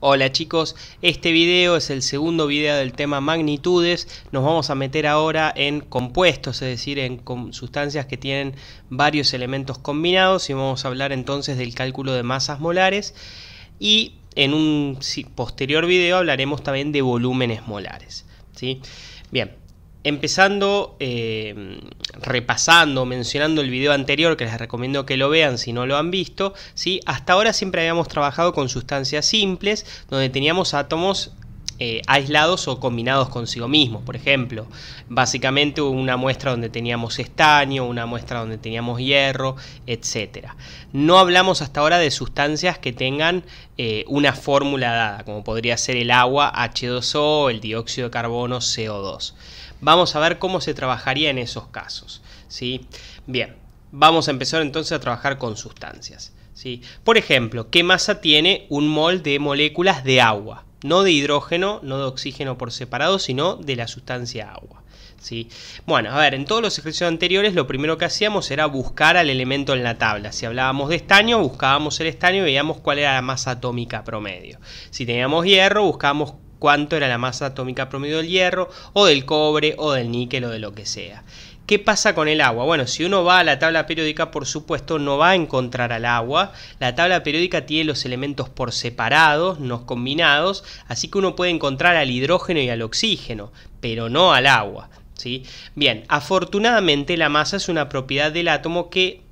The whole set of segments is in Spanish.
Hola chicos, este video es el segundo video del tema magnitudes. Nos vamos a meter ahora en compuestos, es decir, en sustancias que tienen varios elementos combinados, y vamos a hablar entonces del cálculo de masas molares, y en un posterior video hablaremos también de volúmenes molares, ¿sí? Bien, empezando, repasando, mencionando el video anterior, que les recomiendo que lo vean si no lo han visto, ¿sí? Hasta ahora siempre habíamos trabajado con sustancias simples, donde teníamos átomos aislados o combinados consigo mismos. Por ejemplo, básicamente una muestra donde teníamos estaño, una muestra donde teníamos hierro, etc. No hablamos hasta ahora de sustancias que tengan una fórmula dada, como podría ser el agua, H2O, el dióxido de carbono, CO2. Vamos a ver cómo se trabajaría en esos casos, ¿sí? Bien, vamos a empezar entonces a trabajar con sustancias, ¿sí? Por ejemplo, ¿qué masa tiene un mol de moléculas de agua? No de hidrógeno, no de oxígeno por separado, sino de la sustancia agua, ¿sí? Bueno, a ver, en todos los ejercicios anteriores lo primero que hacíamos era buscar al elemento en la tabla. Si hablábamos de estaño, buscábamos el estaño y veíamos cuál era la masa atómica promedio. Si teníamos hierro, buscábamos cuánto era la masa atómica promedio del hierro, o del cobre, o del níquel, o de lo que sea. ¿Qué pasa con el agua? Bueno, si uno va a la tabla periódica, por supuesto, no va a encontrar al agua. La tabla periódica tiene los elementos por separados, no combinados, así que uno puede encontrar al hidrógeno y al oxígeno, pero no al agua, ¿sí? Bien, afortunadamente la masa es una propiedad del átomo que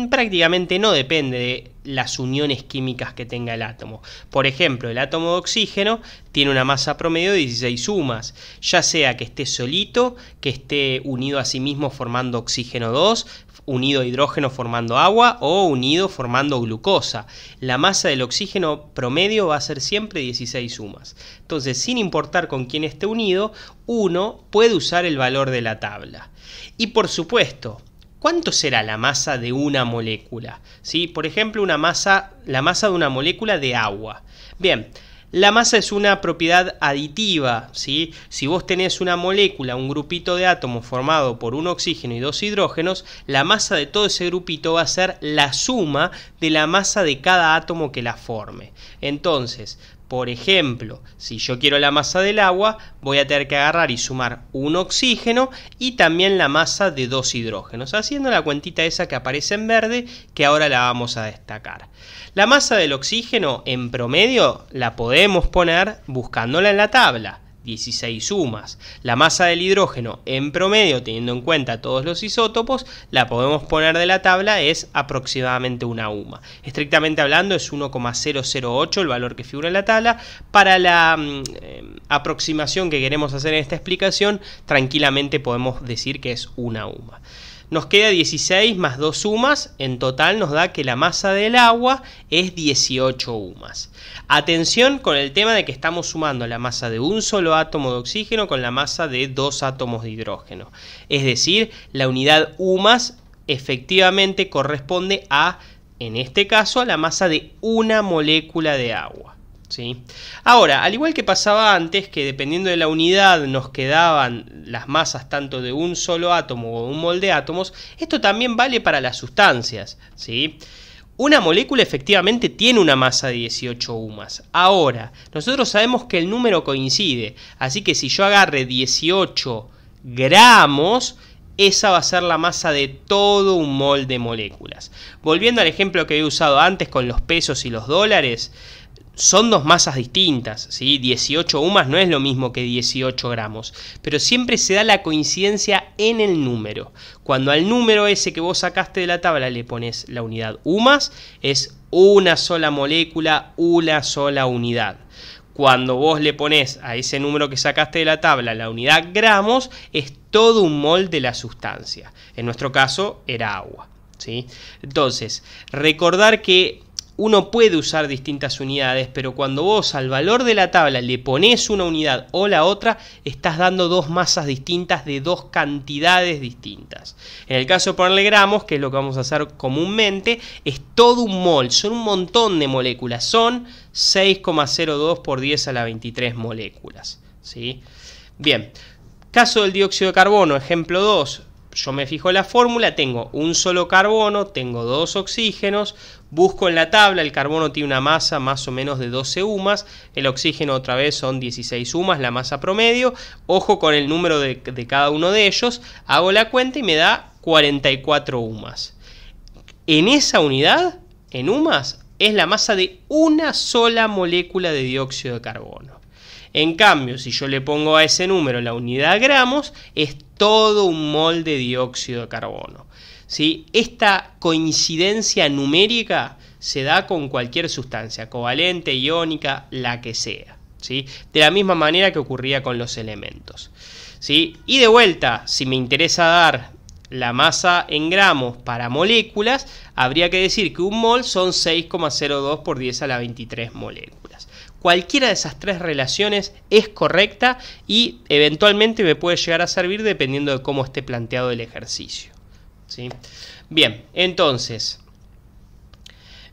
prácticamente no depende de las uniones químicas que tenga el átomo. Por ejemplo, el átomo de oxígeno tiene una masa promedio de 16 sumas, ya sea que esté solito, que esté unido a sí mismo formando oxígeno 2, unido a hidrógeno formando agua, o unido formando glucosa. La masa del oxígeno promedio va a ser siempre 16 sumas. Entonces, sin importar con quién esté unido, uno puede usar el valor de la tabla. Y por supuesto, ¿cuánto será la masa de una molécula? ¿Sí? Por ejemplo, la masa de una molécula de agua. Bien, la masa es una propiedad aditiva, ¿sí? Si vos tenés una molécula, un grupito de átomos formado por un oxígeno y dos hidrógenos, la masa de todo ese grupito va a ser la suma de la masa de cada átomo que la forme. Entonces, por ejemplo, si yo quiero la masa del agua, voy a tener que agarrar y sumar un oxígeno y también la masa de dos hidrógenos, haciendo la cuentita esa que aparece en verde, que ahora la vamos a destacar. La masa del oxígeno en promedio la podemos poner buscándola en la tabla, 16 sumas. La masa del hidrógeno en promedio, teniendo en cuenta todos los isótopos, la podemos poner de la tabla, es aproximadamente una UMA. Estrictamente hablando es 1,008 el valor que figura en la tabla. Para la aproximación que queremos hacer en esta explicación, tranquilamente podemos decir que es una UMA. Nos queda 16 más 2 sumas, en total nos da que la masa del agua es 18 UMAs. Atención con el tema de que estamos sumando la masa de un solo átomo de oxígeno con la masa de dos átomos de hidrógeno. Es decir, la unidad UMAs efectivamente corresponde a, en este caso, a la masa de una molécula de agua, ¿sí? Ahora, al igual que pasaba antes, que dependiendo de la unidad nos quedaban las masas tanto de un solo átomo o un mol de átomos, esto también vale para las sustancias, ¿sí? Una molécula efectivamente tiene una masa de 18 UMAs. Ahora, nosotros sabemos que el número coincide, así que si yo agarre 18 gramos, esa va a ser la masa de todo un mol de moléculas. Volviendo al ejemplo que he usado antes con los pesos y los dólares, son dos masas distintas, ¿sí? 18 UMAs no es lo mismo que 18 gramos, pero siempre se da la coincidencia en el número. Cuando al número ese que vos sacaste de la tabla le pones la unidad UMAs, es una sola molécula, una sola unidad. Cuando vos le pones a ese número que sacaste de la tabla la unidad gramos, es todo un mol de la sustancia. En nuestro caso era agua, ¿sí? Entonces, recordar que uno puede usar distintas unidades, pero cuando vos al valor de la tabla le pones una unidad o la otra, estás dando dos masas distintas de dos cantidades distintas. En el caso de ponerle gramos, que es lo que vamos a hacer comúnmente, es todo un mol, son un montón de moléculas, son 6,02 por 10 a la 23 moléculas, ¿sí? Bien, caso del dióxido de carbono, ejemplo 2. yo me fijo en la fórmula, tengo un solo carbono, tengo 2 oxígenos, busco en la tabla, el carbono tiene una masa más o menos de 12 UMAS, el oxígeno otra vez son 16 UMAS, la masa promedio, ojo con el número de cada uno de ellos, hago la cuenta y me da 44 UMAS. En esa unidad, en UMAS, es la masa de una sola molécula de dióxido de carbono. En cambio, si yo le pongo a ese número la unidad gramos, es todo un mol de dióxido de carbono. ¿Sí? Esta coincidencia numérica se da con cualquier sustancia, covalente, iónica, la que sea. ¿Sí? De la misma manera que ocurría con los elementos. ¿Sí? Y de vuelta, si me interesa dar la masa en gramos para moléculas, habría que decir que un mol son 6,02 por 10 a la 23 moléculas. Cualquiera de esas tres relaciones es correcta y eventualmente me puede llegar a servir dependiendo de cómo esté planteado el ejercicio. ¿Sí? Bien, entonces,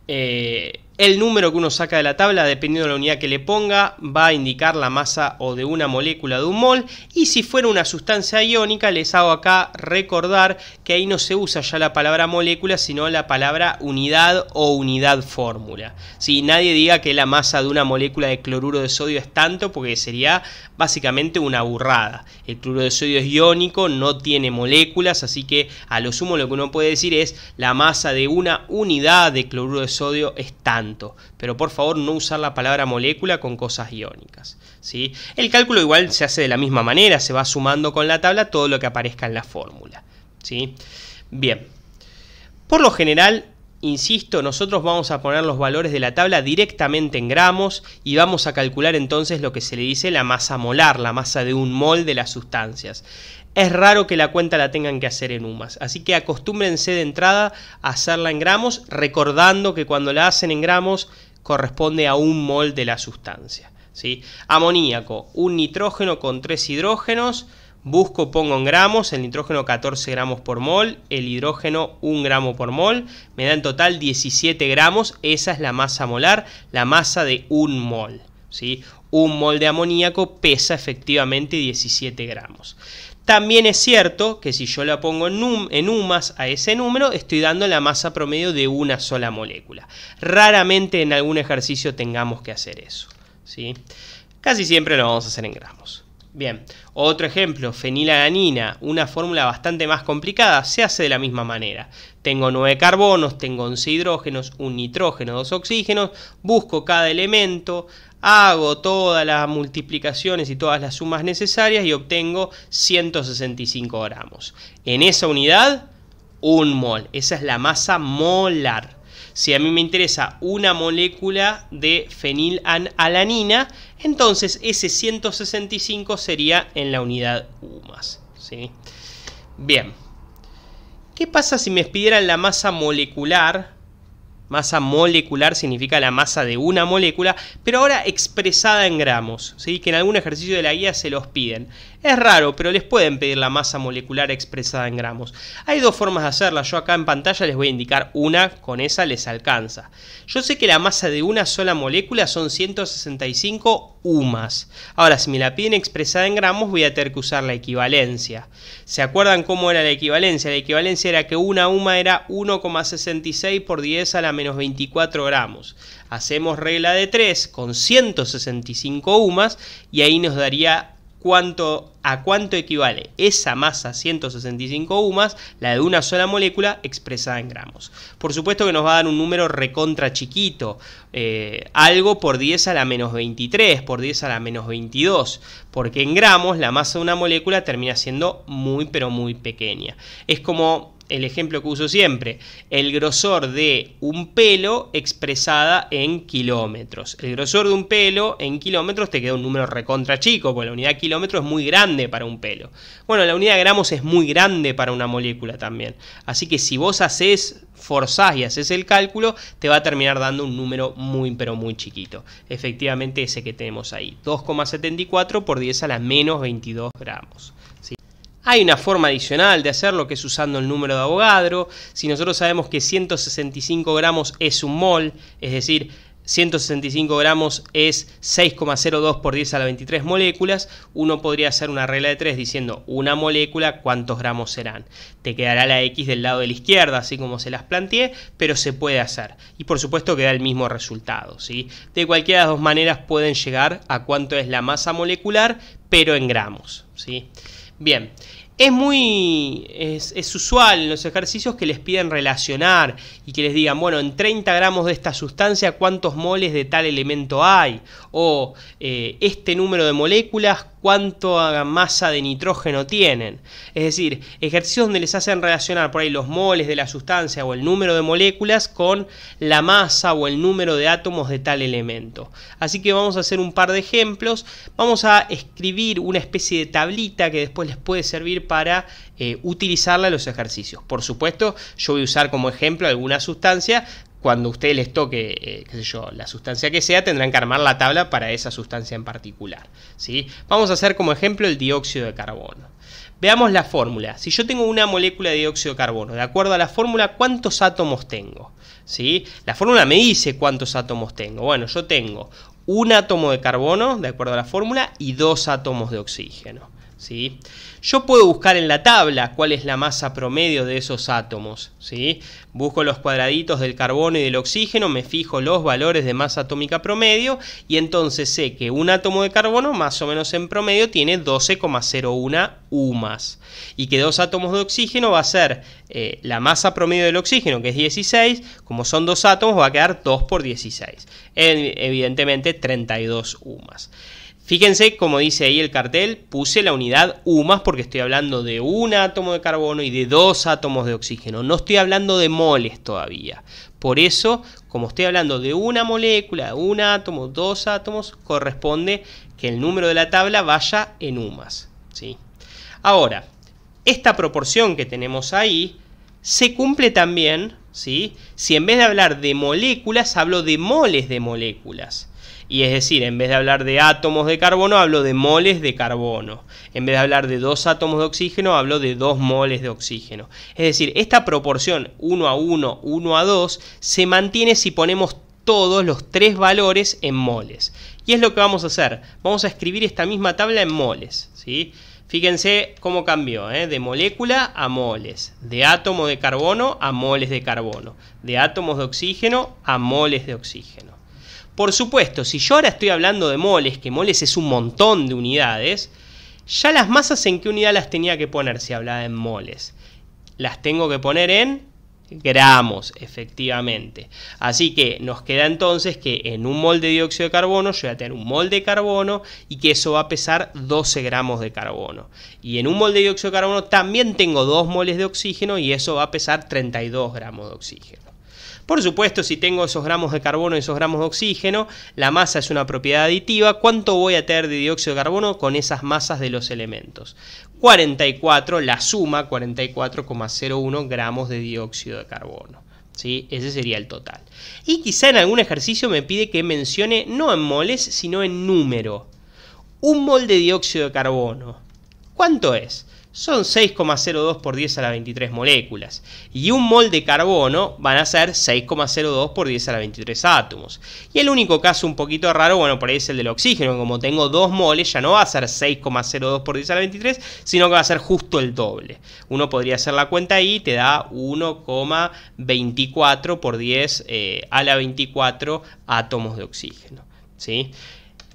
el número que uno saca de la tabla, dependiendo de la unidad que le ponga, va a indicar la masa o de una molécula de un mol. Y si fuera una sustancia iónica, les hago acá recordar que ahí no se usa ya la palabra molécula, sino la palabra unidad o unidad fórmula. ¿Sí? Nadie diga que la masa de una molécula de cloruro de sodio es tanto, porque sería básicamente una burrada. El cloruro de sodio es iónico, no tiene moléculas, así que a lo sumo lo que uno puede decir es la masa de una unidad de cloruro de sodio es tanto. Pero por favor no usar la palabra molécula con cosas iónicas. ¿Sí? El cálculo igual se hace de la misma manera, se va sumando con la tabla todo lo que aparezca en la fórmula. ¿Sí? Bien, por lo general, insisto, nosotros vamos a poner los valores de la tabla directamente en gramos y vamos a calcular entonces lo que se le dice la masa molar, la masa de un mol de las sustancias. Es raro que la cuenta la tengan que hacer en UMAS, así que acostúmbrense de entrada a hacerla en gramos, recordando que cuando la hacen en gramos corresponde a un mol de la sustancia. ¿Sí? Amoníaco, un nitrógeno con 3 hidrógenos, pongo en gramos, el nitrógeno 14 gramos por mol, el hidrógeno 1 gramo por mol, me da en total 17 gramos, esa es la masa molar, la masa de un mol. ¿Sí? Un mol de amoníaco pesa efectivamente 17 gramos. También es cierto que si yo la pongo en UMAS a ese número, estoy dando la masa promedio de una sola molécula. Raramente en algún ejercicio tengamos que hacer eso. ¿Sí? Casi siempre lo vamos a hacer en gramos. Bien, otro ejemplo, fenilalanina, una fórmula bastante más complicada, se hace de la misma manera. Tengo 9 carbonos, tengo 11 hidrógenos, un nitrógeno, 2 oxígenos, busco cada elemento, hago todas las multiplicaciones y todas las sumas necesarias y obtengo 165 gramos. En esa unidad, un mol, esa es la masa molar. Si a mí me interesa una molécula de fenilalanina, entonces ese 165 sería en la unidad UMAS. ¿Sí? Bien, ¿qué pasa si me pidieran la masa molecular? Masa molecular significa la masa de una molécula, pero ahora expresada en gramos, ¿sí? Que en algún ejercicio de la guía se los piden. Es raro, pero les pueden pedir la masa molecular expresada en gramos. Hay dos formas de hacerla, yo acá en pantalla les voy a indicar una, con esa les alcanza. Yo sé que la masa de una sola molécula son 165 UMAS. Ahora, si me la piden expresada en gramos, voy a tener que usar la equivalencia. ¿Se acuerdan cómo era la equivalencia? La equivalencia era que una UMA era 1,66 por 10 a la menos 24 gramos. Hacemos regla de 3 con 165 UMAS y ahí nos daría a cuánto equivale esa masa 165 UMAS, la de una sola molécula expresada en gramos. Por supuesto que nos va a dar un número recontra chiquito, algo por 10 a la menos 23, por 10 a la menos 22, porque en gramos la masa de una molécula termina siendo muy pero muy pequeña. Es como el ejemplo que uso siempre, el grosor de un pelo expresada en kilómetros. El grosor de un pelo en kilómetros te queda un número recontra chico, porque la unidad kilómetro es muy grande para un pelo. Bueno, la unidad de gramos es muy grande para una molécula también. Así que si vos forzás y haces el cálculo, te va a terminar dando un número muy pero muy chiquito. Efectivamente ese que tenemos ahí, 2,74 por 10 a la menos 22 gramos. ¿Sí? Hay una forma adicional de hacerlo, que es usando el número de Avogadro. Si nosotros sabemos que 165 gramos es un mol, es decir, 165 gramos es 6,02 por 10 a la 23 moléculas, uno podría hacer una regla de 3 diciendo una molécula, ¿cuántos gramos serán? Te quedará la X del lado de la izquierda, así como se las planteé, pero se puede hacer. Y por supuesto que da el mismo resultado, ¿sí? De cualquiera de las dos maneras pueden llegar a cuánto es la masa molecular, pero en gramos, ¿sí? Bien. Es usual en los ejercicios que les piden relacionar y que les digan, bueno, en 30 gramos de esta sustancia, ¿cuántos moles de tal elemento hay? O este número de moléculas, ¿cuánta masa de nitrógeno tienen? Es decir, ejercicios donde les hacen relacionar por ahí los moles de la sustancia o el número de moléculas con la masa o el número de átomos de tal elemento. Así que vamos a hacer un par de ejemplos. Vamos a escribir una especie de tablita que después les puede servir para utilizarla en los ejercicios. Por supuesto, yo voy a usar como ejemplo alguna sustancia. Cuando a ustedes les toque, qué sé yo, la sustancia que sea, tendrán que armar la tabla para esa sustancia en particular, ¿sí? Vamos a hacer como ejemplo el dióxido de carbono. Veamos la fórmula. Si yo tengo una molécula de dióxido de carbono, de acuerdo a la fórmula, ¿cuántos átomos tengo? ¿Sí? La fórmula me dice cuántos átomos tengo. Bueno, yo tengo un átomo de carbono, de acuerdo a la fórmula, y 2 átomos de oxígeno, ¿sí? Yo puedo buscar en la tabla cuál es la masa promedio de esos átomos, ¿sí? Busco los cuadraditos del carbono y del oxígeno, me fijo los valores de masa atómica promedio y entonces sé que un átomo de carbono más o menos en promedio tiene 12,01 UMAS y que 2 átomos de oxígeno va a ser la masa promedio del oxígeno, que es 16, como son 2 átomos va a quedar 2 por 16, evidentemente 32 UMAS. Fíjense, como dice ahí el cartel, puse la unidad UMAS porque estoy hablando de un átomo de carbono y de 2 átomos de oxígeno. No estoy hablando de moles todavía. Por eso, como estoy hablando de una molécula, un átomo, 2 átomos, corresponde que el número de la tabla vaya en UMAS, ¿sí? Ahora, esta proporción que tenemos ahí se cumple también, ¿sí? Si en vez de hablar de moléculas, hablo de moles de moléculas. Y es decir, en vez de hablar de átomos de carbono, hablo de moles de carbono. En vez de hablar de 2 átomos de oxígeno, hablo de 2 moles de oxígeno. Es decir, esta proporción 1 a 1, 1 a 2, se mantiene si ponemos todos los 3 valores en moles. Y es lo que vamos a hacer. Vamos a escribir esta misma tabla en moles, ¿sí? Fíjense cómo cambió, de molécula a moles, de átomo de carbono a moles de carbono, de átomos de oxígeno a moles de oxígeno. Por supuesto, si yo ahora estoy hablando de moles, que moles es un montón de unidades, ya las masas en qué unidad las tenía que poner si hablaba en moles. Las tengo que poner en gramos, efectivamente. Así que nos queda entonces que en un mol de dióxido de carbono yo voy a tener un mol de carbono y que eso va a pesar 12 gramos de carbono. Y en un mol de dióxido de carbono también tengo 2 moles de oxígeno y eso va a pesar 32 gramos de oxígeno. Por supuesto, si tengo esos gramos de carbono y esos gramos de oxígeno, la masa es una propiedad aditiva. ¿Cuánto voy a tener de dióxido de carbono con esas masas de los elementos? 44, la suma, 44,01 gramos de dióxido de carbono, ¿sí? Ese sería el total. Y quizá en algún ejercicio me pide que mencione no en moles, sino en número. Un mol de dióxido de carbono, ¿cuánto es? Son 6,02 por 10 a la 23 moléculas. Y un mol de carbono van a ser 6,02 por 10 a la 23 átomos. Y el único caso un poquito raro, bueno, por ahí es el del oxígeno. Como tengo 2 moles, ya no va a ser 6,02 por 10 a la 23, sino que va a ser justo el doble. Uno podría hacer la cuenta ahí y te da 1,24 por 10 a la 24 átomos de oxígeno, ¿sí?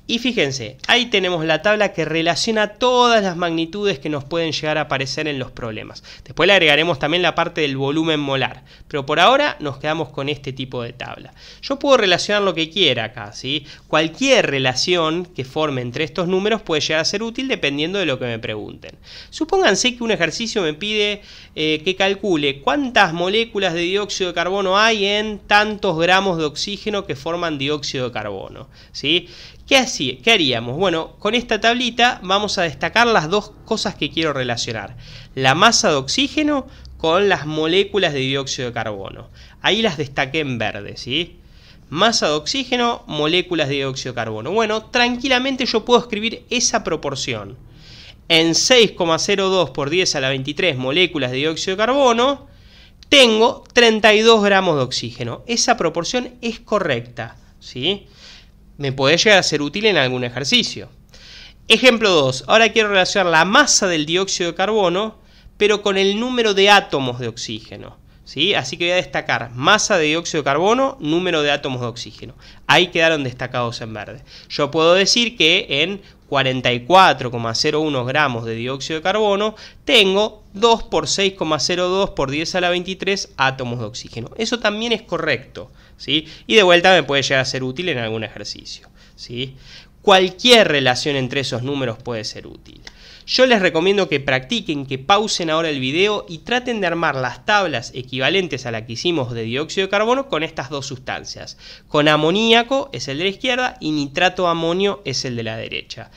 Y fíjense, ahí tenemos la tabla que relaciona todas las magnitudes que nos pueden llegar a aparecer en los problemas. Después le agregaremos también la parte del volumen molar, pero por ahora nos quedamos con este tipo de tabla. Yo puedo relacionar lo que quiera acá, ¿sí? Cualquier relación que forme entre estos números puede llegar a ser útil dependiendo de lo que me pregunten. Supónganse que un ejercicio me pide que calcule cuántas moléculas de dióxido de carbono hay en tantos gramos de oxígeno que forman dióxido de carbono, ¿sí? ¿Qué haríamos? Bueno, con esta tablita vamos a destacar las dos cosas que quiero relacionar. La masa de oxígeno con las moléculas de dióxido de carbono. Ahí las destaqué en verde, ¿sí? Masa de oxígeno, moléculas de dióxido de carbono. Bueno, tranquilamente yo puedo escribir esa proporción. En 6,02 por 10 a la 23 moléculas de dióxido de carbono, tengo 32 gramos de oxígeno. Esa proporción es correcta. ¿sí? Me puede llegar a ser útil en algún ejercicio. Ejemplo 2. Ahora quiero relacionar la masa del dióxido de carbono, pero con el número de átomos de oxígeno, ¿sí? Así que voy a destacar masa de dióxido de carbono, número de átomos de oxígeno. Ahí quedaron destacados en verde. Yo puedo decir que en 44,01 gramos de dióxido de carbono tengo 2 por 6,02 por 10 a la 23 átomos de oxígeno. Eso también es correcto, ¿sí? Y de vuelta me puede llegar a ser útil en algún ejercicio, ¿sí? Cualquier relación entre esos números puede ser útil. Yo les recomiendo que practiquen, que pausen ahora el video y traten de armar las tablas equivalentes a la que hicimos de dióxido de carbono con estas dos sustancias. Con amoníaco es el de la izquierda y nitrato de amonio es el de la derecha.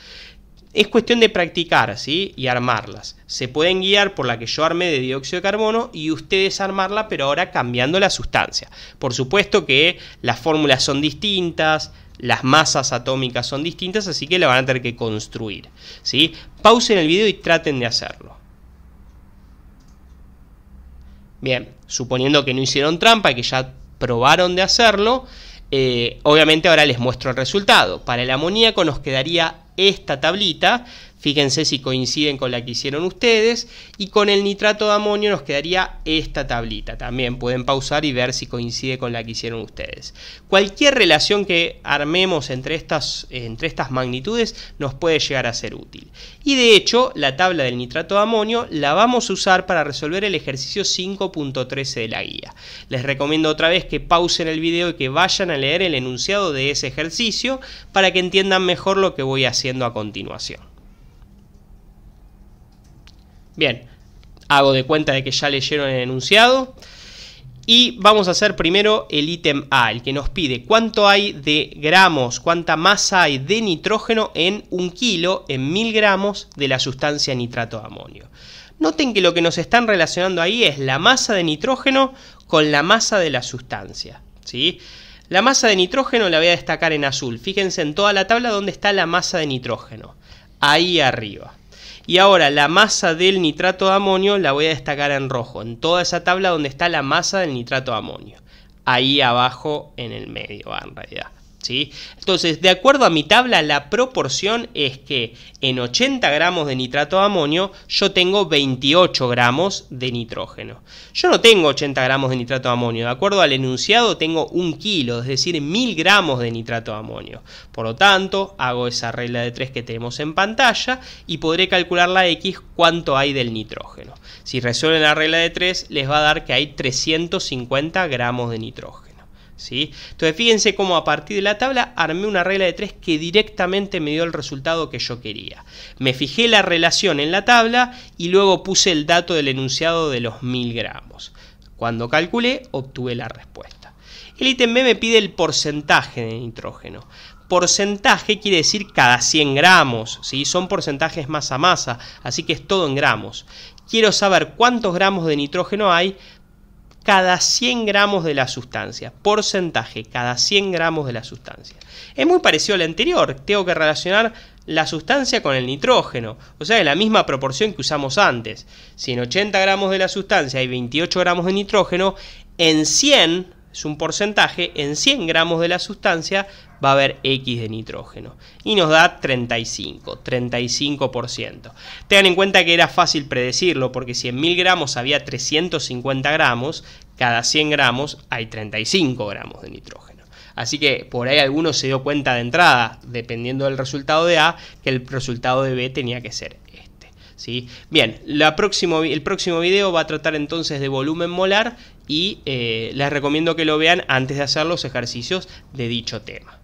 Es cuestión de practicar, ¿sí? Y armarlas. Se pueden guiar por la que yo armé de dióxido de carbono y ustedes armarla, pero ahora cambiando la sustancia. Por supuesto que las fórmulas son distintas, las masas atómicas son distintas, así que la van a tener que construir, ¿sí? Pausen el video y traten de hacerlo. Bien, suponiendo que no hicieron trampa y que ya probaron de hacerlo, obviamente ahora les muestro el resultado. Para el amoníaco nos quedaría esta tablita. Fíjense si coinciden con la que hicieron ustedes. Y con el nitrato de amonio nos quedaría esta tablita. También pueden pausar y ver si coincide con la que hicieron ustedes. Cualquier relación que armemos entre estas magnitudes nos puede llegar a ser útil. Y de hecho, la tabla del nitrato de amonio la vamos a usar para resolver el ejercicio 5.13 de la guía. Les recomiendo otra vez que pausen el video y que vayan a leer el enunciado de ese ejercicio para que entiendan mejor lo que voy haciendo a continuación. Bien, hago de cuenta de que ya leyeron el enunciado y vamos a hacer primero el ítem A, el que nos pide cuánto hay de gramos, cuánta masa hay de nitrógeno en 1 kilo, en 1000 gramos de la sustancia nitrato de amonio. Noten que lo que nos están relacionando ahí es la masa de nitrógeno con la masa de la sustancia, ¿sí? La masa de nitrógeno la voy a destacar en azul. Fíjense en toda la tabla donde está la masa de nitrógeno, ahí arriba. Y ahora la masa del nitrato de amonio la voy a destacar en rojo, en toda esa tabla donde está la masa del nitrato de amonio. Ahí abajo en el medio, en realidad, ¿sí? Entonces, de acuerdo a mi tabla, la proporción es que en 80 gramos de nitrato de amonio yo tengo 28 gramos de nitrógeno. Yo no tengo 80 gramos de nitrato de amonio. De acuerdo al enunciado tengo 1 kilo, es decir, 1000 gramos de nitrato de amonio. Por lo tanto, hago esa regla de 3 que tenemos en pantalla y podré calcular la X cuánto hay del nitrógeno. Si resuelven la regla de 3, les va a dar que hay 350 gramos de nitrógeno, ¿sí? Entonces fíjense cómo a partir de la tabla armé una regla de 3 que directamente me dio el resultado que yo quería. Me fijé la relación en la tabla y luego puse el dato del enunciado de los 1000 gramos. Cuando calculé, obtuve la respuesta. El ítem B me pide el porcentaje de nitrógeno. Porcentaje quiere decir cada 100 gramos, ¿sí? Son porcentajes masa a masa, así que es todo en gramos. Quiero saber cuántos gramos de nitrógeno hay cada 100 gramos de la sustancia. Porcentaje, cada 100 gramos de la sustancia. Es muy parecido al anterior. Tengo que relacionar la sustancia con el nitrógeno. O sea, es la misma proporción que usamos antes. Si en 80 gramos de la sustancia hay 28 gramos de nitrógeno, en 100, es un porcentaje, en 100 gramos de la sustancia va a haber X de nitrógeno. Y nos da 35%. Tengan en cuenta que era fácil predecirlo, porque si en 1000 gramos había 350 gramos, cada 100 gramos hay 35 gramos de nitrógeno. Así que por ahí alguno se dio cuenta de entrada, dependiendo del resultado de A, que el resultado de B tenía que ser este, ¿sí? Bien, el próximo video va a tratar entonces de volumen molar y les recomiendo que lo vean antes de hacer los ejercicios de dicho tema.